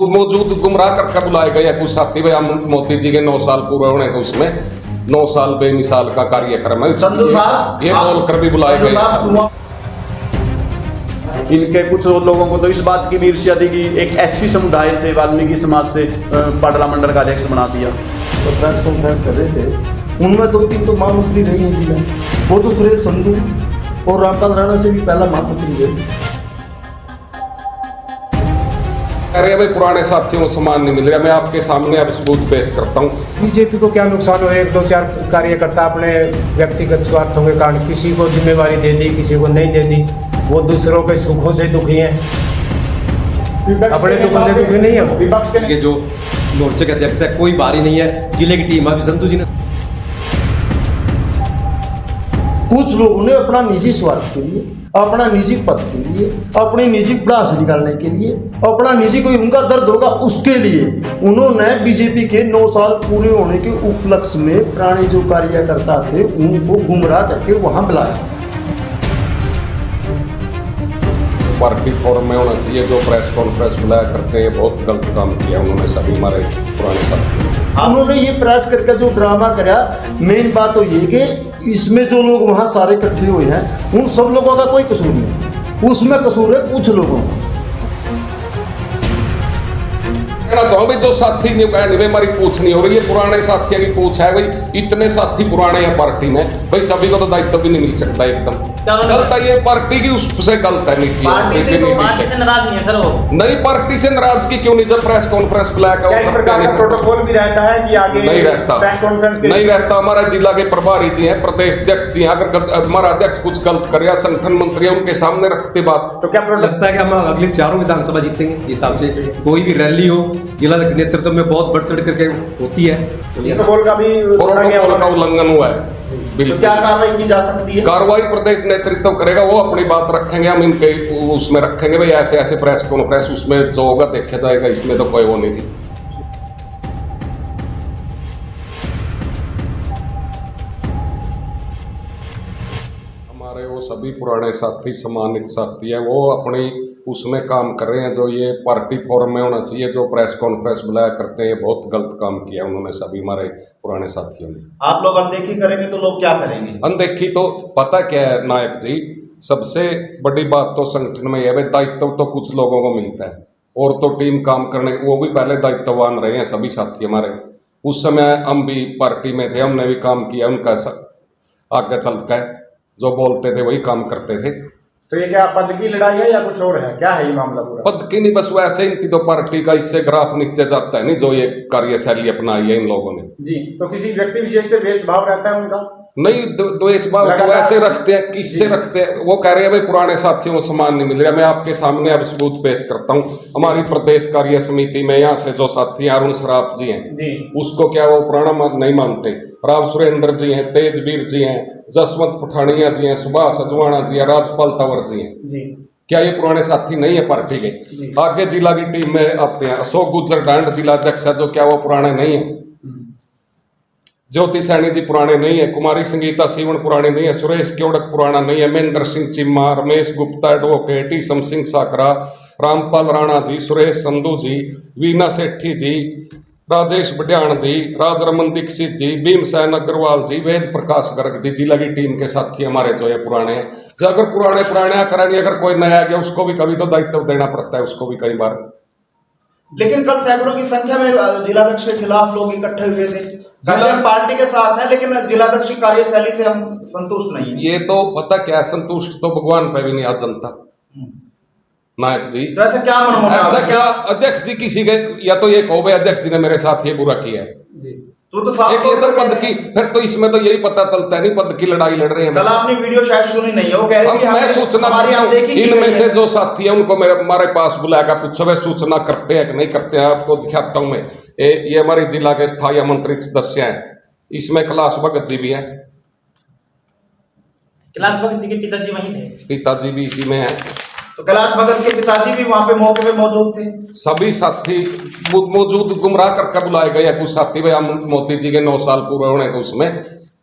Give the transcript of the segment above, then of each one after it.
मौजूद गुमराह करके बुलाए गए कुछ साथी भाई, हम मोदी जी के 9 साल पूरे होने के उसमें 9 साल बेमिसाल का कार्यक्रम है, ये बोलकर भी बुलाए गए। इनके कुछ लोगों को तो इस बात की भी ईर्ष्या थी कि एक एससी समुदाय से, वाल्मीकि समाज से पाडला मंडल का अध्यक्ष बना दिया। तो प्रेस कॉन्फ्रेंस कर रहे थे, उनमें 2-3 तो महामंत्री रही हैं जिला, वो तो सुरेश संधू और रामपाल राणा से भी पहला महामंत्री रहे। अरे भाई पुराने साथियों को सम्मान नहीं मिल रहा, मैं आपके सामने अब सबूत पेश करता हूँ। बीजेपी को क्या नुकसान हो, 1-2-4 कार्यकर्ता अपने व्यक्तिगत स्वार्थों के कारण किसी को जिम्मेवारी दे दी, किसी को नहीं दे दी, वो दूसरों के सुखों से दुखी हैं, अपने दुखों से दुखी नहीं है। विपक्ष के जो मोर्चे के अध्यक्ष है कोई बारी नहीं है, जिले की टीम अभी संतु जी ने कुछ लोगों ने अपना निजी स्वार्थ के लिए, अपना निजी पद के लिए, अपनी निजी भड़ास निकालने के लिए, अपना निजी कोई उनका दर्द होगा उसके लिए उन्होंने बीजेपी के 9 साल पूरे होने के उपलक्ष्य में पुराने जो कार्यकर्ता थे उनको गुमराह करके वहां बुलाया। पार्टी फॉर्म में होना चाहिए, जो प्रेस कॉन्फ्रेंस बुलाया करते हैं बहुत गलत काम किया उन्होंने सभी हमारे पुराने साथी। उन्होंने ये प्रेस करके जो ड्रामा करा, मेन बात तो ये कि इसमें जो लोग वहाँ सारे इकट्ठे हुए हैं उन सब लोगों का कोई कसूर नहीं, उसमें कसूर है कुछ लोगों का। कहना चाहूँ भाई जो साथी नहीं कह नहीं हमारी पूछ नहीं हो रही है, पुराने साथियों की पूछ है भाई, इतने साथी पुराने हैं पार्टी में भाई, सभी को तो दायित्व भी नहीं मिल सकता, एकदम गलत है ये पार्टी की, उससे गलत है नीति नहीं, पार्टी से नाराजगी क्यों नहीं, जब प्रेस कॉन्फ्रेंस बुलाया प्रोटोकॉल भी रहता है कि आगे नहीं रहता। हमारा जिला के प्रभारी जी हैं, प्रदेश अध्यक्ष जी हैं, अगर हमारा अध्यक्ष कुछ गलत कर या संगठन मंत्री है उनके सामने रखते बात, तो क्या लगता है कि हम अगले 4 विधानसभा जीतेंगे? जिस हिसाब से कोई भी रैली हो जिला नेतृत्व में बहुत बढ़ चढ़ करके होती है, प्रोटोकॉल का उल्लंघन हुआ है। तो क्या कार्रवाई की जा सकती है? कार्रवाई प्रदेश नेतृत्व करेगा, वो अपनी बात रखेंगे, हम इनके उसमें रखेंगे भाई, ऐसे ऐसे प्रेस कॉन्फ्रेंस उसमें जो होगा देखा जाएगा, इसमें तो कोई वो नहीं जी। हमारे वो सभी पुराने साथी सम्मानित साथी है, वो अपनी उसमें काम कर रहे हैं, जो ये पार्टी फॉर्म में होना चाहिए, जो प्रेस कॉन्फ्रेंस बुलाया करते हैं बहुत गलत काम किया उन्होंने सभी हमारे पुराने साथियों ने। आप लोग अनदेखी करेंगे तो लोग क्या करेंगे? अनदेखी तो पता क्या है नायक जी, सबसे बड़ी बात तो संगठन में यह है, दायित्व तो कुछ लोगों को मिलता है और तो टीम काम करने, वो भी पहले दायित्ववान रहे हैं सभी साथी हमारे, उस समय हम भी पार्टी में थे, हमने भी काम किया, उनका आगे चल कर जो बोलते थे वही काम करते थे। तो ये क्या पद की लड़ाई है या कुछ और है, क्या है ये मामला पूरा? पद की नहीं, बस वैसे ही तो पार्टी का इससे ग्राफ नीचे जाता है नहीं, जो ये कार्यशैली अपनाई है इन लोगों ने जी। तो किसी व्यक्ति विशेष से द्वेषभाव रहता है उनका? नहीं, द्वेषभाव तो ऐसे रखते हैं, किससे रखते हैं, वो कह रहे हैं भाई पुराने साथियों को सम्मान नहीं मिल रहा, मैं आपके सामने अब सबूत पेश करता हूँ। हमारी प्रदेश कार्य समिति में यहाँ से जो साथी अरुण सराफ जी हैं जी, उसको क्या वो पुराना नहीं मानते, राव सुरेंद्र जी हैं, तेजवीर जी हैं, जसवंत पठानिया जी हैं, सुभाष अजवाणा जी हैं, राजपाल तंवर जी हैं जी, क्या ये पुराने साथी नहीं है पार्टी के? आगे जिला की टीम में आते हैं अशोक गुजर डांड जिला अध्यक्ष है, जो क्या वो पुराने नहीं है? ज्योति सैनी जी पुराने नहीं है, कुमारी संगीता सीवन पुराने नहीं है, सुरेश क्योड़क पुराना नहीं है, महेंद्र सिंह चिम्मा, रमेश गुप्ता एडवोकेट, ईसम सिंह साकरा, रामपाल राणा जी, सुरेश संधू जी, वीना सेठी जी, राजेश बड्याण जी, राजरमन दीक्षित जी, भीमसेन अग्रवाल जी, वेद प्रकाश गर्ग जी, जिला की टीम के साथी हमारे जो है पुराने हैं। जो अगर पुराने करानी, अगर कोई नया आ गया उसको भी कभी तो दायित्व देना पड़ता है, उसको भी कई बार। लेकिन कल सैकड़ों की संख्या में जिलाध्यक्ष के खिलाफ लोग इकट्ठे हुए थे, जिला पार्टी के साथ है, लेकिन जिलाध्यक्ष की कार्यशैली से हम संतुष्ट नहीं है। ये तो पता क्या, संतुष्ट तो भगवान पे भी नहीं आज जनता नायक जी। तो ऐसा क्या ऐसा क्या अध्यक्ष जी किसी के, या तो ये कहो भाई अध्यक्ष जी ने मेरे साथ ये बुरा किया है, तो एक ये तो पद की, फिर तो इसमें तो यही पता चलता है नहीं पद की लड़ाई लड़ रहे हैं। कल आपने वीडियो शायद सुनी नहीं है, वो कह रहे हैं मैं सूचना करता हूं, इनमें से जो साथी है उनको हमारे पास बुलाकर पूछो वे सूचना करते हैं कि नहीं करते हैं, आपको दिखाता हूं मैं। ये हमारे जिला के स्थायी मंत्री सदस्य हैं, इसमें कैलाश भगत जी भी है, कैलाश भगत जी के पिताजी वहीं थे, पिताजी भी इसी में है, तो कैलाश भगत के पिताजी भी वहां पे मौके पे मौजूद थे। सभी साथी मौजूद गुमराह करके बुलाए गए कुछ साथी भाई, हम मोदी जी के 9 साल पूरे होने के उसमें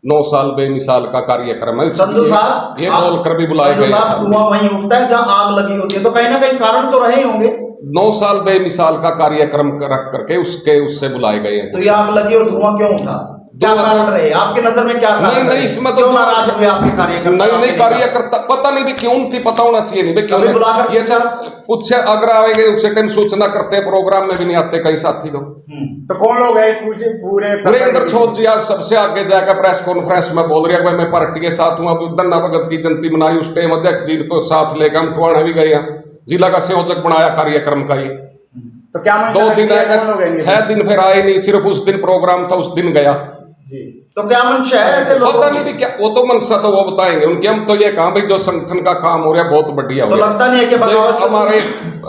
9 साल बेमिसाल का कार्यक्रम है, संधू साहब ये बोलकर भी बुलाए गए। धुआं वहीं उठता है जहां आग लगी होती है, तो कहीं ना कहीं कारण तो रहे होंगे। 9 साल बेमिसाल का कार्यक्रम रख करके उससे बुलाए गए हैं। तो ये आग लगी और धुआं क्यों उठा? क्या कारण रहे आपके नजर में? क्या कारण नहीं इसमें तो क्यों नाराज हुए आपके कार्यकर्ता? नहीं कार्यकर्ता पता नहीं भी क्यों उनकी पता होना चाहिए नहीं भी क्यों कभी बुलाकर ये तो पूछे अगर आएंगे उसे टाइम सूचना करते हैं, प्रोग्राम में भी नहीं आते कई साथी को। तो कौन लोग हैं इस पूरे वीरेंद्र छोट जी आज सबसे आगे जाकर प्रेस कॉन्फ्रेंस में बोल रहे हैं भाई मैं पार्टी के साथ हूँ। अभी धन्ना भगत की जयंती मनाई, उस टाइम अध्यक्ष जी को साथ लेकर हम टुआना भी गए, जिला का संयोजक बनाया कार्यक्रम का। ये तो क्या 2 दिन आएगा, 6 दिन फिर आए नहीं, सिर्फ उस दिन प्रोग्राम था, उस दिन गया। तो क्या मंशा है ऐसे लोगों पता की? नहीं भी क्या, वो तो मनसा तो वो बताएंगे उनके। हम तो ये कहा भाई जो संगठन का काम हो रहा है बहुत बढ़िया हो तो रहा है। लगता नहीं है कि बगावत हमारे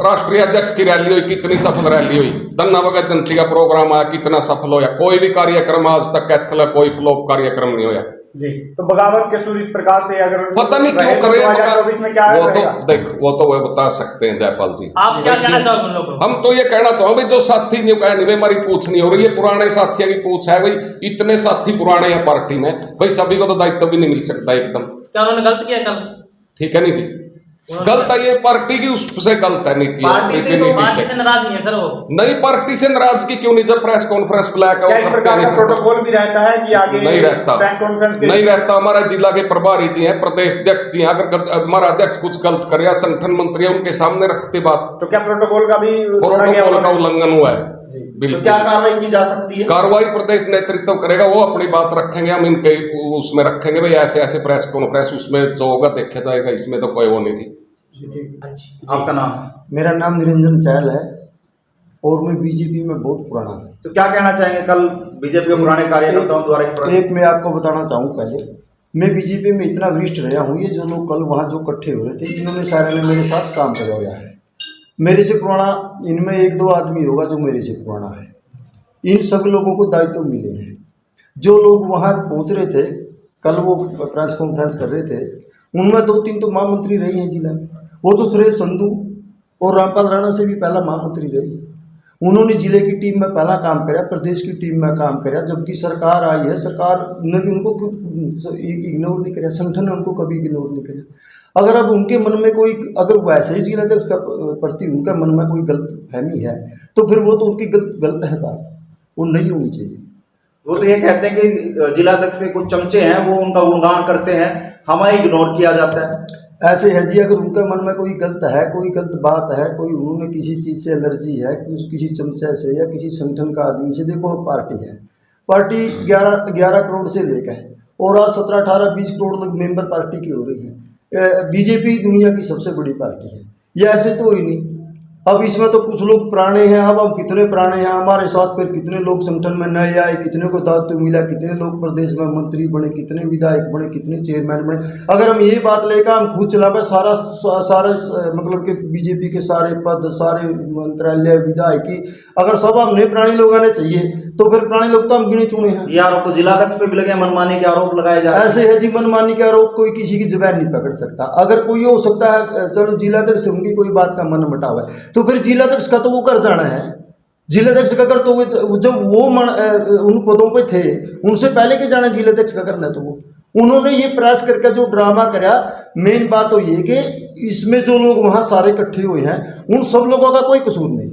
राष्ट्रीय अध्यक्ष की रैली हुई, कितनी सफल रैली हुई। धन्ना भगत जयंती का प्रोग्राम आया, कितना सफल होया। कोई भी कार्यक्रम आज तक कैथल कोई फ्लॉप कार्यक्रम नहीं होया जी। तो बगावत के सुर इस प्रकार से अगर पता नहीं क्यों करे। 2024 में क्या वो तो रहेगा? देख वो तो वो बता सकते हैं जयपाल जी। आप क्या कहना चाहोगे उन लोगों को? हम तो ये कहना चाहोगे जो साथी नहीं कह नहीं भाई हमारी पूछ नहीं हो रही है, पुराने साथियों की पूछ है भाई। इतने साथी पुराने हैं पार्टी में भाई, सभी को तो दायित्व भी नहीं मिल सकता एकदम। क्या उन्होंने गलत किया कल? ठीक है नहीं जी, गलत है ये पार्टी की उससे गलत है नीति पार्टी से तो पार्टी से नाराज नहीं है सर वो। नहीं पार्टी से नाराजगी क्यों नहीं, जब प्रेस कॉन्फ्रेंस बुलाया क्या इस प्रकार का प्रोटोकॉल भी रहता है कि आगे नहीं रहता, प्रेस कॉन्फ्रेंस नहीं रहता। हमारा जिला के प्रभारी जी हैं, प्रदेश अध्यक्ष जी हैं, अगर हमारा अध्यक्ष कुछ गलत करे या संगठन मंत्री है उनके सामने रखते बात, तो क्या प्रोटोकॉल का भी प्रोटोकॉल का उल्लंघन हुआ है। तो बिल्कुल क्या कार्रवाई की जा सकती है? कार्रवाई प्रदेश नेतृत्व करेगा, वो अपनी बात रखेंगे, हम इनके उसमें रखेंगे भाई ऐसे ऐसे प्रेस कॉन्फ्रेंस, उसमें जो होगा देखा जाएगा, इसमें तो कोई वो नहीं जी। आपका नाम? मेरा नाम निरंजन चहल है और मैं बीजेपी में बहुत पुराना हूँ। तो क्या कहना चाहेंगे कल बीजेपी के पुराने कार्यकर्ताओं द्वारा एक प्रश्न? एक मैं आपको बताना चाहूँ, पहले मैं बीजेपी में इतना वरिष्ठ रहा हूँ, ये जो लोग कल वहाँ जो इकट्ठे हो रहे थे इन्होंने सारे ने मेरे साथ काम करवाया है। मेरे से पुराना इनमें 1-2 आदमी होगा जो मेरे से पुराना है। इन सब लोगों को दायित्व मिले हैं। जो लोग वहाँ पहुँच रहे थे कल, वो प्रेस कॉन्फ्रेंस कर रहे थे, उनमें 2-3 तो महामंत्री रही हैं जिला में। वो तो सुरेश संधू और रामपाल राणा से भी पहला महामंत्री रही। उन्होंने जिले की टीम में पहला काम कराया, प्रदेश की टीम में काम कराया। जबकि सरकार आई है, सरकार ने भी उनको इग्नोर नहीं कराया, संगठन ने उनको कभी इग्नोर नहीं कराया। अगर अब उनके मन में कोई, अगर वैसे ही जिलाध्यक्ष का प्रति उनके मन में कोई गलत फहमी है तो फिर वो तो उनकी गलत है बात, वो नहीं होनी चाहिए। वो तो ये कहते हैं कि जिलाध्यक्ष के कुछ चमचे हैं वो उनका गुणगान करते हैं, हमें इग्नोर किया जाता है। ऐसे है जी, अगर उनके मन में कोई गलत है, कोई गलत बात है, कोई उन्होंने किसी चीज़ से एलर्जी है, किसी चमचे से या किसी संगठन का आदमी से, देखो पार्टी है, पार्टी 11 करोड़ से लेकर और आज 17, 18, 20 करोड़ तक मेंबर पार्टी की हो रही है। बीजेपी दुनिया की सबसे बड़ी पार्टी है, ये ऐसे तो ही नहीं। अब इसमें तो कुछ लोग पुराने हैं, अब हम कितने पुराने हैं, हमारे साथ फिर कितने लोग संगठन में नए आए, कितने को दायित्व मिला, कितने लोग प्रदेश में मंत्री बने, कितने विधायक बने, कितने चेयरमैन बने। अगर हम ये बात लेकर हम खुद चलावे सारे मतलब कि बीजेपी के सारे पद, सारे मंत्रालय, विधायकी, अगर सब हमने पुराने लोग आने चाहिए तो फिर पुराने लोग तो हम गिने चुने हैं। ये आरोप तो जिलाध्यक्ष पे भी लगे, मनमानी के आरोप लगाए जा रहे हैं। ऐसे है जी, मनमानी के आरोप कोई किसी की जबान नहीं पकड़ सकता। अगर कोई हो सकता है, चलो जिलाध्यक्ष से उनकी कोई बात का मन बटाव है तो फिर जिलाध्यक्ष का तो वो कर जाना है। जिलाध्यक्ष का कर तो वो जब वो उन पदों पे थे उनसे पहले के जाना जिलाध्यक्ष का करना, तो वो उन्होंने ये प्रयास करके जो ड्रामा करा। मेन बात तो ये कि इसमें जो लोग वहाँ सारे इकट्ठे हुए हैं उन सब लोगों का कोई कसूर नहीं,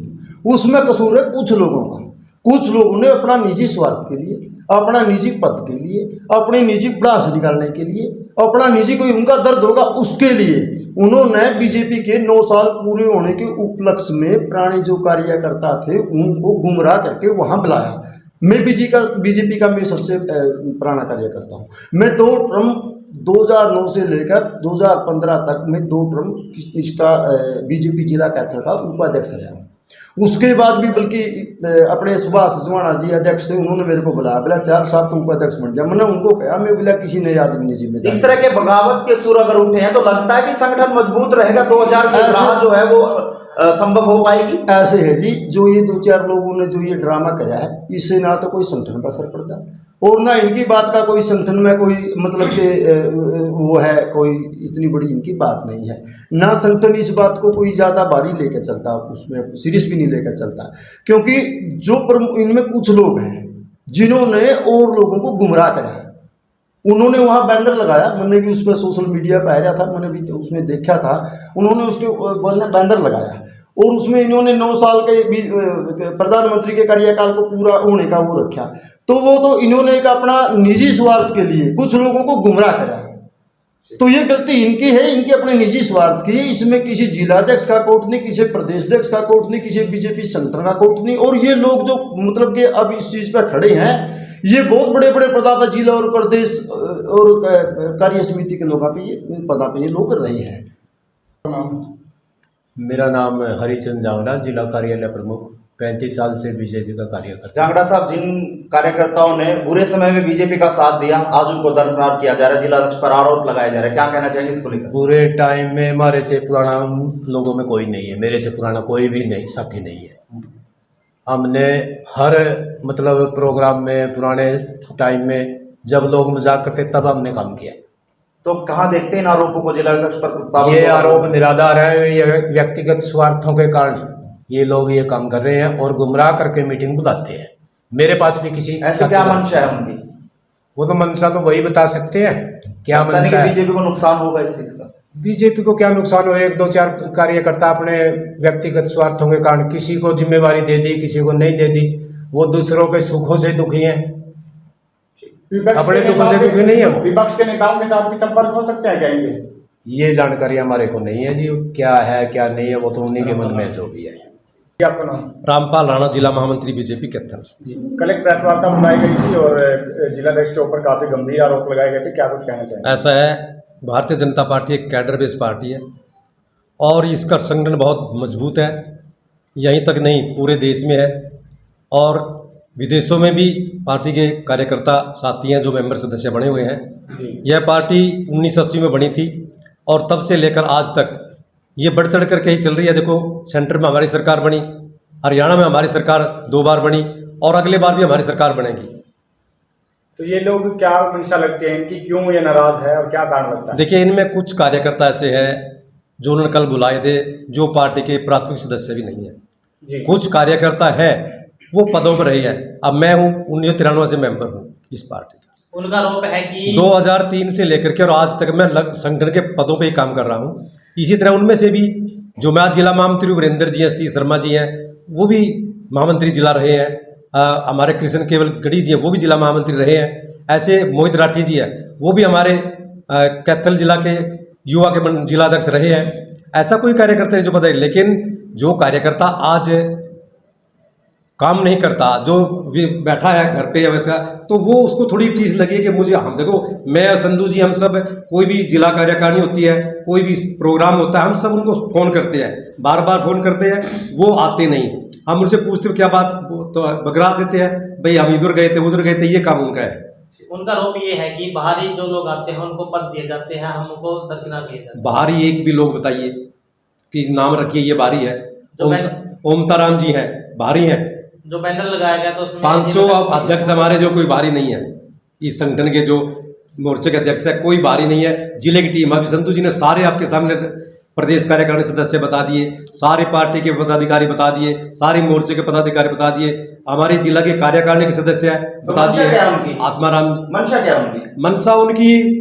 उसमें कसूर है कुछ लोगों का। कुछ लोगों ने अपना निजी स्वार्थ के लिए, अपना निजी पद के लिए, अपनी निजी भड़ास निकालने के लिए, अपना निजी कोई उनका दर्द होगा उसके लिए उन्होंने बीजेपी के 9 साल पूरे होने के उपलक्ष्य में पुराने जो कार्यकर्ता थे उनको गुमराह करके वहां बुलाया। मैं बीजेपी का मैं सबसे पुराना कार्यकर्ता हूं। मैं 2 टर्म 2009 से लेकर 2015 तक मैं 2 टर्म इसका बीजेपी जिला कैथल का उपाध्यक्ष रहा हूँ। उसके बाद भी बल्कि अपने सुभाष जवाना जी अध्यक्ष थे, उन्होंने मेरे को बुलाया, बोला चार साहब तुम उपाध्यक्ष बन जा। मैंने उनको कहा मैं बोला किसी नए आदमी ने जिम्मेदारी। इस तरह के बगावत के सुर अगर उठे हैं तो लगता है कि संगठन मजबूत रहेगा, 2000 की राह जो है वो संभव हो पाएगी। ऐसे है जी, जो ये 2-4 लोगों ने जो ये ड्रामा कराया है इससे ना तो कोई संगठन का असर पड़ता और ना इनकी बात का कोई संगठन में कोई मतलब कि वो है, कोई इतनी बड़ी इनकी बात नहीं है। ना संगठन इस बात को कोई ज़्यादा भारी लेकर चलता, उसमें सीरियस भी नहीं लेकर चलता, क्योंकि जो इनमें कुछ लोग हैं जिन्होंने और लोगों को गुमराह करा। उन्होंने वहाँ बैनर लगाया, मैंने भी उस पर सोशल मीडिया पर आ रहा था, मैंने भी उसमें देखा था, उन्होंने उसके बैनर लगाया और उसमें इन्होंने 9 साल के प्रधानमंत्री के कार्यकाल को पूरा होने का वो रखा। तो वो तो इन्होंने एक अपना निजी स्वार्थ के लिए कुछ लोगों को गुमराह करा। तो ये गलती इनकी है, इनके अपने निजी स्वार्थ की है। इसमें किसी जिलाध्यक्ष का कोट नहीं, किसी प्रदेशाध्यक्ष का कोट नहीं, किसी बीजेपी सेंटर का कोट नहीं। और ये लोग जो मतलब कि अब इस चीज़ पर खड़े हैं, ये बहुत बड़े बड़े पदा पर जिला और प्रदेश और कार्य समिति के लोगों पे ये पदा पे ये लोग रहे हैं। मेरा नाम हरिचंद जांगड़ा, जिला कार्यालय प्रमुख, 35 साल से बीजेपी का कार्यकर्ता। जांगड़ा साहब, जिन कार्यकर्ताओं ने बुरे समय में बीजेपी का साथ दिया, आज उनको दरकिनार किया जा रहा है, जिला अध्यक्ष पर आरोप लगाया जा रहा है, क्या कहना चाहेंगे इसको लेकर? बुरे टाइम में हमारे से पुराना लोगों में कोई नहीं है, मेरे से पुराना कोई भी नहीं साथी नहीं है। हमने हर मतलब प्रोग्राम में पुराने टाइम में जब लोग मजाक करते तब हमने काम किया। तो कहाँ देखते हैं इन आरोपों को जिला अध्यक्ष पर? ये आरोप निराधार है, ये व्यक्तिगत स्वार्थों के कारण ये लोग ये काम कर रहे हैं और गुमराह करके मीटिंग बुलाते हैं। मेरे पास भी किसी ऐसे क्या मंशा है उनकी? वो तो मंशा तो वही बता सकते हैं क्या मंशा है। बीजेपी को नुकसान होगा इस चीज का? बीजेपी को क्या नुकसान हो, 1-2-4 कार्यकर्ता अपने व्यक्तिगत स्वार्थों के कारण किसी को जिम्मेवारी दे दी, किसी को नहीं दे दी। वो दूसरों के सुखों से दुखी हैं, अपने दुखों से दुखी नहीं है। वो विपक्ष के नेताओं के साथ भी संपर्क हो सकते हैं क्या इनके? ये जानकारी हमारे को नहीं है जी, क्या है क्या नहीं है, वो तो उन्हीं के मन में जो भी है। आपका नाम? रामपाल राणा, जिला महामंत्री बीजेपी कैथल। कल एक प्रेस वार्ता बुलाई गई थी और जिलाध्यक्ष के ऊपर काफी गंभीर आरोप लगाए गए थे, क्या कुछ कहना चाहेंगे? ऐसा है, भारतीय जनता पार्टी एक कैडर बेस्ड पार्टी है और इसका संगठन बहुत मजबूत है। यहीं तक नहीं, पूरे देश में है और विदेशों में भी पार्टी के कार्यकर्ता साथी हैं जो मेंबर सदस्य बने हुए हैं। यह पार्टी 1980 में बनी थी और तब से लेकर आज तक ये बढ़ चढ़ करके ही चल रही है। देखो, सेंटर में हमारी सरकार बनी, हरियाणा में हमारी सरकार 2 बार बनी और अगले बार भी हमारी सरकार बनेगी। तो ये लोग क्या मंशा लगते हैं इनकी, क्यों ये नाराज है और क्या कारण लगता है? देखिए, इनमें कुछ कार्यकर्ता ऐसे हैं जो उन्होंने कल बुलाए थे, जो पार्टी के प्राथमिक सदस्य भी नहीं है। कुछ कार्यकर्ता है वो पदों पर रही है। अब मैं हूँ 1993 से मेंबर हूँ इस पार्टी का। उनका आरोप है कि 2003 से लेकर के और आज तक मैं संगठन के पदों पे ही काम कर रहा हूँ। इसी तरह उनमें से भी जो मैं आज जिला महामंत्री वीरेंद्र जी हैं, सतीश शर्मा जी हैं, वो भी महामंत्री जिला रहे हैं। हमारे कृष्ण केवल गढ़ी जी हैं, वो भी जिला महामंत्री रहे हैं। ऐसे मोहित राठी जी हैं, वो भी हमारे कैथल जिला के युवा के जिलाध्यक्ष रहे हैं। ऐसा कोई कार्यकर्ता है जो पता है, लेकिन जो कार्यकर्ता आज काम नहीं करता, जो बैठा है घर पे या वैसा, तो वो उसको थोड़ी चीज़ लगी कि मुझे, हम देखो, मैं संधू जी, हम सब कोई भी जिला कार्यकारिणी होती है, कोई भी प्रोग्राम होता है, हम सब उनको फ़ोन करते हैं, बार बार फ़ोन करते हैं, वो आते नहीं। हम उनसे पूछते क्या बात, तो बगरा देते हैं, भाई हम इधर गए थे उधर गए थे, ये काम उनका है। उनका आरोप ये है कि बाहरी जो लोग आते हैं उनको पद दिए जाते हैं, हमको दरकिनार किए जाते हैं। बाहरी एक भी लोग बताइए कि नाम रखिए ये बाहरी है। ओमताराम जी हैं, बाहरी हैं। जो बैनर लगाया गया तो उसमें 500 अध्यक्ष हमारे जो कोई बाहरी नहीं है, इस संगठन के जो मोर्चे के अध्यक्ष है कोई बाहरी नहीं है। जिले की टीम, अभी संतु जी ने सारे आपके सामने प्रदेश कार्यकारिणी सदस्य बता दिए, सारी पार्टी के पदाधिकारी बता दिए, सारे मोर्चे के पदाधिकारी बता दिए, हमारे जिला के कार्यकारिणी के सदस्य बता दिए। आत्माराम मंशा क्या उनकी? मनसा उनकी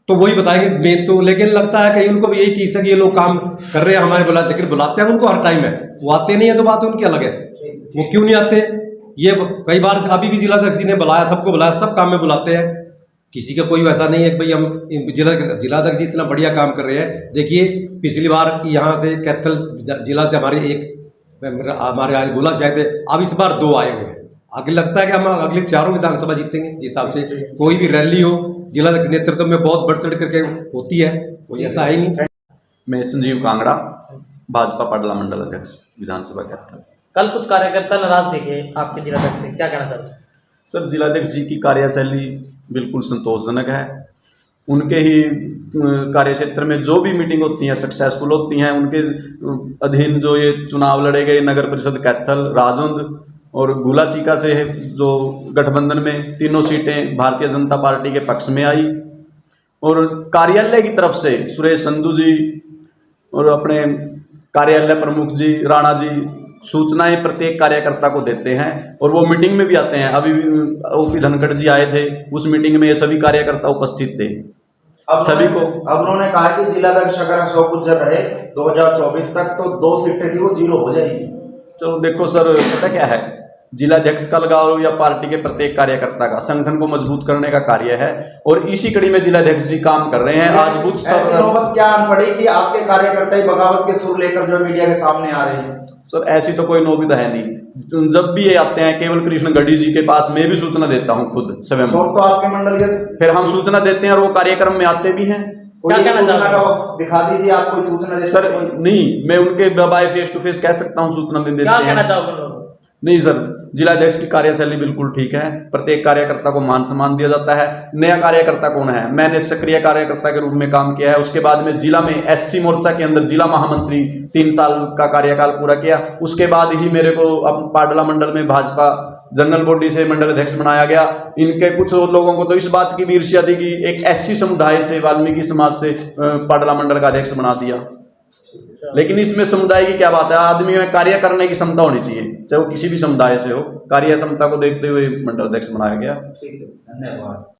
तो वही बताएंगे मेन तो, लेकिन लगता है कहीं उनको भी यही चीज़ है कि ये लोग काम कर रहे हैं हमारे बुलाते, लेकिन बुलाते हैं उनको हर टाइम है, वो आते नहीं है तो बात उनकी अलग है। वो क्यों नहीं आते, ये कई बार अभी भी जिलाध्यक्ष जी ने बुलाया, सबको बुलाया, सब काम में बुलाते हैं। किसी का कोई वैसा नहीं है कि भाई हम जिलाध्यक्ष जी इतना बढ़िया काम कर रहे हैं। देखिए, पिछली बार यहाँ से कैथल जिला से हमारे आए बोला शायद, अब इस बार 2 आए हुए हैं। आगे लगता है कि हम अगले 4 विधानसभा जीतेंगे। जिस हिसाब से कोई भी रैली हो जिला नेतृत्व में बहुत बढ़ चढ़ करके होती है, कोई ऐसा है ही नहीं। मैं संजीव कांगड़ा, भाजपा पाडला मंडल अध्यक्ष विधानसभा कैथल। कल कुछ कार्यकर्ता नाराज दिखे आपके जिलाध्यक्ष से, क्या कहना चाहते हैं? सर, जिलाध्यक्ष जी की कार्यशैली बिल्कुल संतोषजनक है। उनके ही कार्य क्षेत्र में जो भी मीटिंग होती हैं सक्सेसफुल होती हैं। उनके अधीन जो ये चुनाव लड़े गए नगर परिषद कैथल, राजौंद और गुलाचीका से जो गठबंधन में 3 सीटें भारतीय जनता पार्टी के पक्ष में आई, और कार्यालय की तरफ से सुरेश संधू जी और अपने कार्यालय प्रमुख जी राणा जी सूचनाएं प्रत्येक कार्यकर्ता को देते हैं और वो मीटिंग में भी आते हैं। अभी भी ओपी धनखड़ जी आए थे, उस मीटिंग में ये सभी कार्यकर्ता उपस्थित थे। सभी को। अब उन्होंने कहा कि जिलाध्यक्ष अगर अशोक गुज्जर रहे 2024 तक तो 2 सीटें थी वो 0 हो जाएगी। चलो देखो सर, पता क्या है, जिलाध्यक्ष का लगाओ या पार्टी के प्रत्येक कार्यकर्ता का संगठन को मजबूत करने का कार्य है, और इसी कड़ी में जिलाध्यक्ष जी काम कर रहे हैं। आज बूथ स्तर ऐसी नौबत क्या आन पड़ी कि आपके कार्यकर्ता ही बगावत के सुर लेकर जो मीडिया के सामने आ रहे हैं? सर ऐसी तो कोई नौबत है नहीं। जब भी ये आते हैं केवल कृष्ण गढ़ी जी के पास मैं भी सूचना देता हूं खुद स्वयं, तो आपके मंडल के फिर हम सूचना देते हैं और वो कार्यक्रम में आते भी हैं। कोई क्या कहना सूचना चाहोगे? का वक्त दिखा दीजिए, आप कोई सूचना दे सर सकते हैं? नहीं, मैं उनके बाय फेस टू फेस कह सकता हूं, सूचना दे क्या देते कहना हैं। चाहोगे लोग? नहीं सर, जिलाध्यक्ष की कार्यशैली बिल्कुल ठीक है, प्रत्येक कार्यकर्ता को मान सम्मान दिया जाता है। नया कार्यकर्ता कौन है, मैंने सक्रिय कार्यकर्ता के रूप में काम किया है। उसके बाद में जिला में एससी मोर्चा के अंदर जिला महामंत्री 3 साल का कार्यकाल पूरा किया। उसके बाद ही मेरे को अब पाडला मंडल में भाजपा जनरल बॉडी से मंडल अध्यक्ष बनाया गया। इनके कुछ लोगों को तो इस बात की भी ईर्ष्या थी कि एक एससी समुदाय से, वाल्मीकि समाज से पाडला मंडल का अध्यक्ष बना दिया। लेकिन इसमें समुदाय की क्या बात है, आदमी में कार्य करने की क्षमता होनी चाहिए, चाहे वो किसी भी समुदाय से हो। कार्य क्षमता को देखते हुए मंडल अध्यक्ष बनाया गया। ठीक है, धन्यवाद।